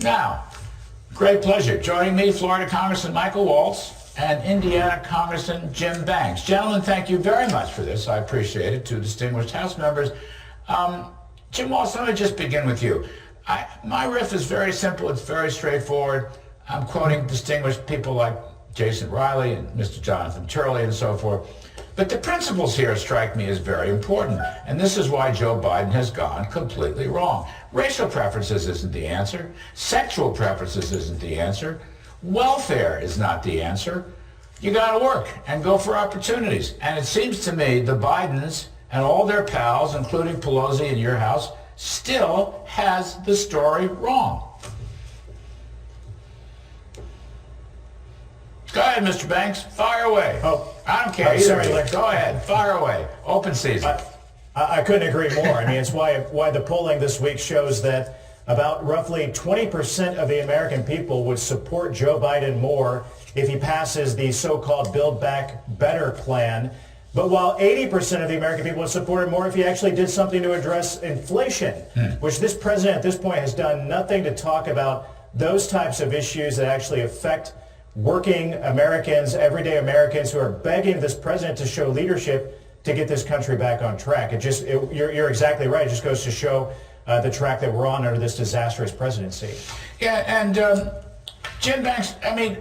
Now, great pleasure. Joining me, Florida Congressman Michael Waltz and Indiana Congressman Jim Banks. Gentlemen, thank you very much for this. I appreciate it. Two distinguished House members. Jim Waltz, let me just begin with you. My riff is very simple. It's very straightforward. I'm quoting distinguished people like Jason Riley and Mr. Jonathan Turley and so forth. But the principles here strike me as very important. And this is why Joe Biden has gone completely wrong. Racial preferences isn't the answer. Sexual preferences isn't the answer. Welfare is not the answer. You got to work and go for opportunities. And it seems to me the Bidens and all their pals, including Pelosi in your house, still has the story wrong. Go ahead, Mr. Banks. Fire away. I don't care either way. Go ahead. Fire away. Open season. I couldn't agree more. I mean, it's why the polling this week shows that about roughly 20% of the American people would support Joe Biden more if he passes the so-called Build Back Better plan. But while 80% of the American people would support him more if he actually did something to address inflation, which this president at this point has done nothing to talk about those types of issues that actually affect working Americans, everyday Americans who are begging this president to show leadership to get this country back on track. You're exactly right. It just goes to show the track that we're on under this disastrous presidency. Yeah, and Jim Banks, I mean,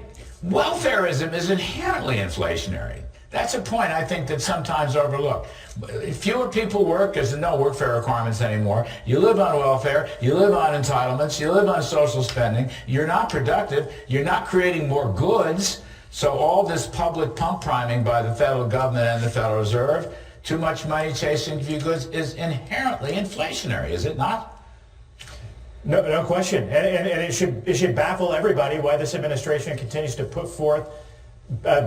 welfareism is inherently inflationary. That's a point I think that's sometimes overlooked. If fewer people work, there's no workfare requirements anymore. You live on welfare, you live on entitlements, you live on social spending. You're not productive. You're not creating more goods. So all this public pump priming by the federal government and the Federal Reserve, too much money chasing a few goods, is inherently inflationary, is it not? No question. And it should baffle everybody why this administration continues to put forth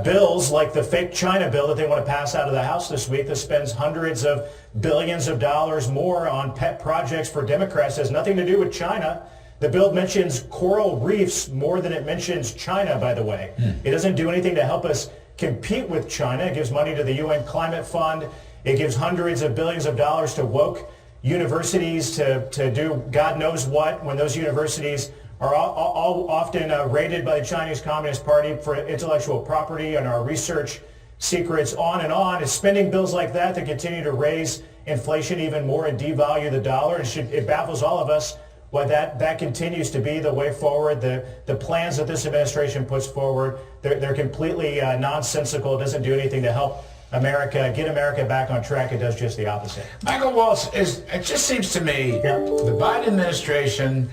bills like the fake China bill that they want to pass out of the House this week that spends hundreds of billions of dollars more on pet projects for Democrats. It has nothing to do with China. The bill mentions coral reefs more than it mentions China, by the way. It doesn't do anything to help us compete with China. It gives money to the UN Climate Fund. It gives hundreds of billions of dollars to woke universities to do God knows what when those universities are all often raided by the Chinese Communist Party for intellectual property and our research secrets, on and on. It's spending bills like that that continue to raise inflation even more and devalue the dollar. It baffles all of us why that continues to be the way forward. The plans that this administration puts forward, they're completely nonsensical. It doesn't do anything to help America, get America back on track. It does just the opposite. Michael Waltz, it just seems to me the Biden administration,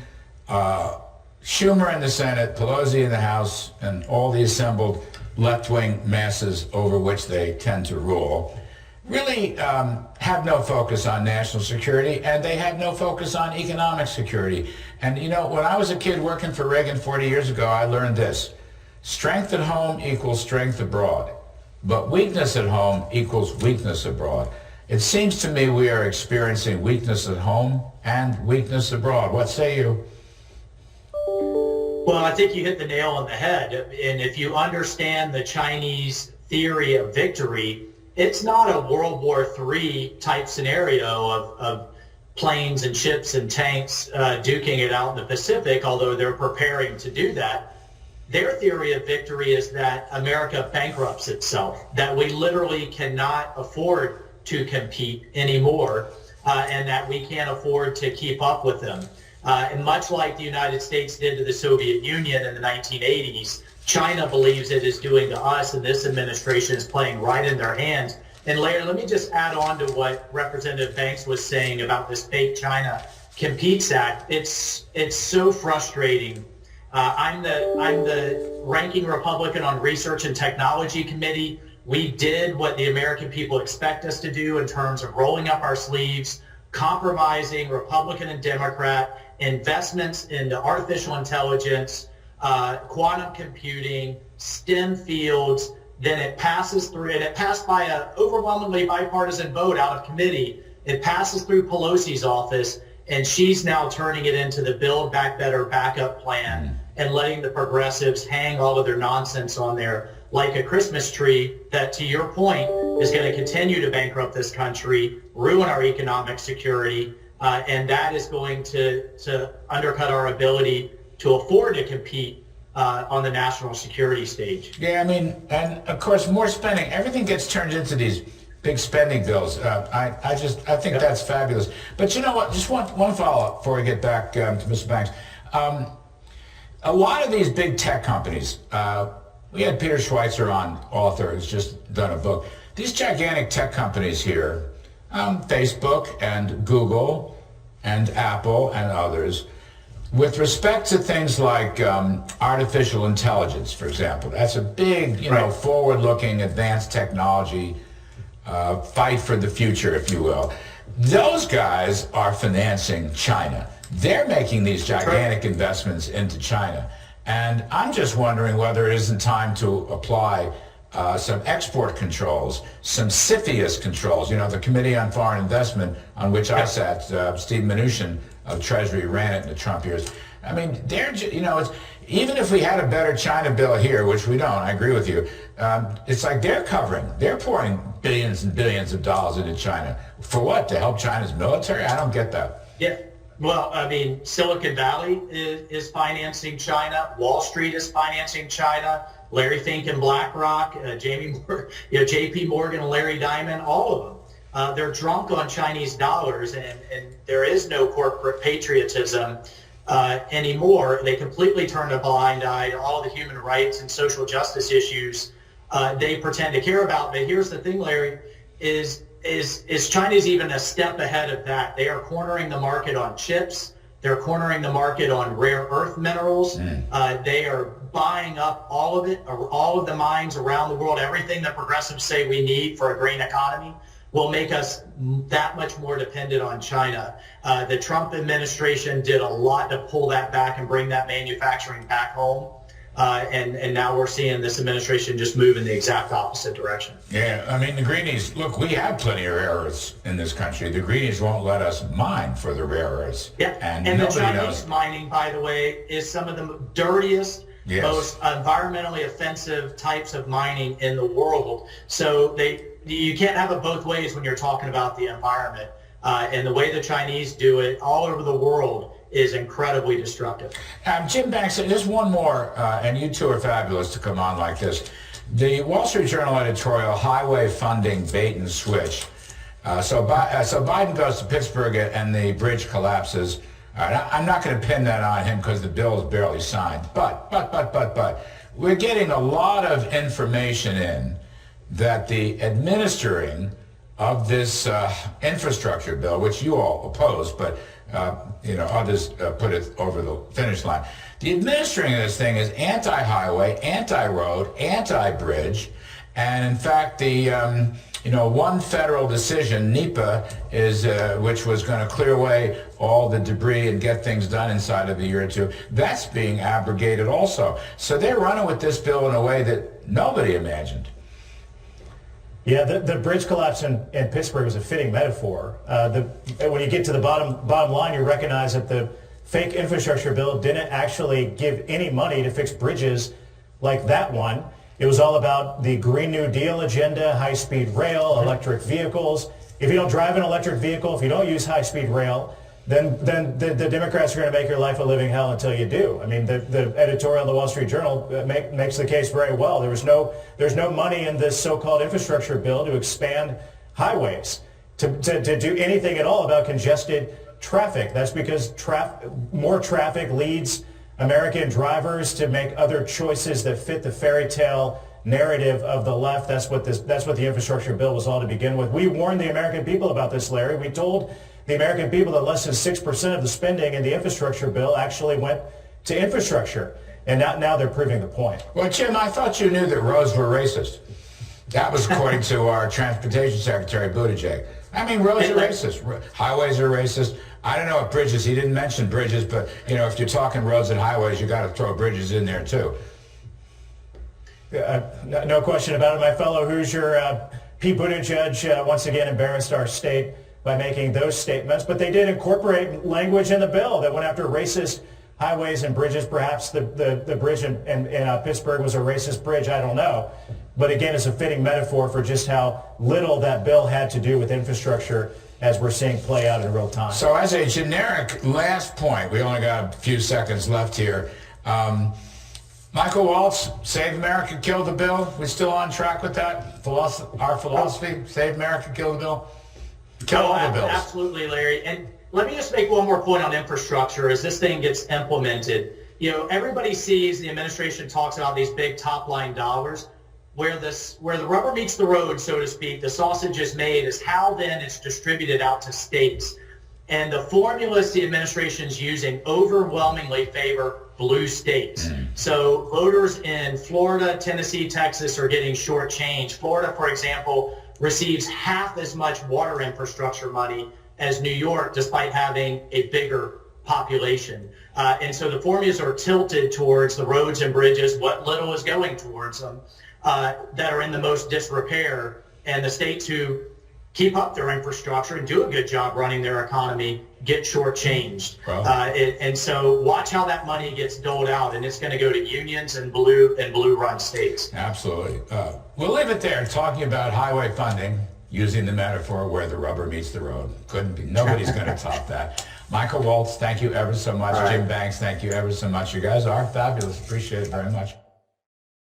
Schumer in the Senate, Pelosi in the House, and all the assembled left-wing masses over which they tend to rule, really have no focus on national security, and they have no focus on economic security. And, you know, when I was a kid working for Reagan 40 years ago, I learned this. Strength at home equals strength abroad, but weakness at home equals weakness abroad. It seems to me we are experiencing weakness at home and weakness abroad. What say you? Well, I think you hit the nail on the head. And if you understand the Chinese theory of victory, it's not a World War III type scenario of planes and ships and tanks duking it out in the Pacific, although they're preparing to do that. Their theory of victory is that America bankrupts itself, that we literally cannot afford to compete anymore, and that we can't afford to keep up with them. And much like the United States did to the Soviet Union in the 1980s, China believes it is doing to us, and this administration is playing right in their hands. And Larry, let me just add on to what Representative Banks was saying about this fake China Competes Act. It's so frustrating. I'm the ranking Republican on Research and Technology Committee. We did what the American people expect us to do in terms of rolling up our sleeves, compromising Republican and Democrat, investments into artificial intelligence, quantum computing, STEM fields. Then it passes through, and it passed by an overwhelmingly bipartisan vote out of committee. It passes through Pelosi's office, and she's now turning it into the Build Back Better backup plan and letting the progressives hang all of their nonsense on there like a Christmas tree that, to your point, is going to continue to bankrupt this country, ruin our economic security, and that is going to undercut our ability to afford to compete on the national security stage. Yeah, I mean, and of course, more spending. Everything gets turned into these big spending bills. I think that's fabulous. But you know what? Just one follow-up before we get back to Mr. Banks. A lot of these big tech companies, we had Peter Schweitzer on, author, who's just done a book. These gigantic tech companies here, Facebook and Google and Apple and others, with respect to things like artificial intelligence, for example, that's a big, forward-looking, advanced technology fight for the future, if you will. Those guys are financing China. They're making these gigantic investments into China. And I'm just wondering whether it isn't time to apply some export controls, some CFIUS controls. You know, the Committee on Foreign Investment, on which I sat, Steve Mnuchin of Treasury ran it in the Trump years. I mean, even if we had a better China bill here, which we don't, I agree with you, it's like they're pouring billions and billions of dollars into China. For what? To help China's military? I don't get that. Yeah. Well, I mean, Silicon Valley is financing China. Wall Street is financing China. Larry Fink and BlackRock, J.P. Morgan and Larry Diamond, all of them. They're drunk on Chinese dollars, and there is no corporate patriotism anymore. They completely turned a blind eye to all the human rights and social justice issues they pretend to care about. But here's the thing, Larry, is China's even a step ahead of that. They are cornering the market on chips. They're cornering the market on rare earth minerals. They are buying up all of it, all of the mines around the world. Everything that progressives say we need for a green economy will make us that much more dependent on China. The Trump administration did a lot to pull that back and bring that manufacturing back home. And now we're seeing this administration just move in the exact opposite direction. Yeah, I mean, the Greenies, look, we have plenty of rare earths in this country. The Greenies won't let us mine for the rare earths. Yeah, and the Chinese mining, by the way, is some of the dirtiest, most environmentally offensive types of mining in the world. So you can't have it both ways when you're talking about the environment. And the way the Chinese do it all over the world is incredibly destructive. Jim Banks, just one more, and you two are fabulous to come on like this. The Wall Street Journal editorial, highway funding bait and switch. So Biden goes to Pittsburgh and the bridge collapses. I'm not going to pin that on him because the bill is barely signed. But we're getting a lot of information in that the administering of this infrastructure bill, which you all oppose, but others put it over the finish line. The administering of this thing is anti-highway, anti-road, anti-bridge, and in fact, the one federal decision, NEPA, is which was going to clear away all the debris and get things done inside of a year or two. That's being abrogated also. So they're running with this bill in a way that nobody imagined. Yeah, the bridge collapse in Pittsburgh was a fitting metaphor. When you get to the bottom line, you recognize that the fake infrastructure bill didn't actually give any money to fix bridges like that one. It was all about the Green New Deal agenda, high-speed rail, electric vehicles. If you don't drive an electric vehicle, if you don't use high-speed rail, then the Democrats are going to make your life a living hell until you do. I mean, the editorial in the Wall Street Journal makes the case very well. There's no money in this so-called infrastructure bill to expand highways, to do anything at all about congested traffic. That's because more traffic leads American drivers to make other choices that fit the fairy tale narrative of the left. That's what the infrastructure bill was all to begin with. We warned the American people about this, Larry. We told the American people that less than 6% of the spending in the infrastructure bill actually went to infrastructure. And now they're proving the point. Well, Jim, I thought you knew that roads were racist. That was according to our transportation secretary, Buttigieg. I mean, roads are racist. Highways are racist. I don't know if bridges, he didn't mention bridges, but, if you're talking roads and highways, you got to throw bridges in there, too. No question about it. My fellow Hoosier, Pete Buttigieg, once again embarrassed our state by making those statements, but they did incorporate language in the bill that went after racist highways and bridges. Perhaps the bridge in Pittsburgh was a racist bridge, I don't know. But again, it's a fitting metaphor for just how little that bill had to do with infrastructure as we're seeing play out in real time. So as a generic last point, we only got a few seconds left here. Michael Waltz, Save America, Kill the Bill. We still on track with that? Our philosophy, Save America, Kill the Bill? Kill all the bills. Absolutely, Larry. And let me just make one more point on infrastructure as this thing gets implemented. You know, everybody sees the administration talks about these big top line dollars. Where the rubber meets the road, so to speak, the sausage is made is how then it's distributed out to states. And the formulas the administration's using overwhelmingly favor blue states. So voters in Florida, Tennessee, Texas are getting shortchanged. Florida, for example, receives half as much water infrastructure money as New York, despite having a bigger population. And so the formulas are tilted towards the roads and bridges, what little is going towards them, that are in the most disrepair. And the states who keep up their infrastructure and do a good job running their economy get shortchanged. Wow. And so watch how that money gets doled out, and it's going to go to unions and blue-run states. Absolutely. We'll leave it there, talking about highway funding, using the metaphor where the rubber meets the road. Couldn't be. Nobody's going to top that. Michael Waltz, thank you ever so much. All right. Jim Banks, thank you ever so much. You guys are fabulous. Appreciate it very much.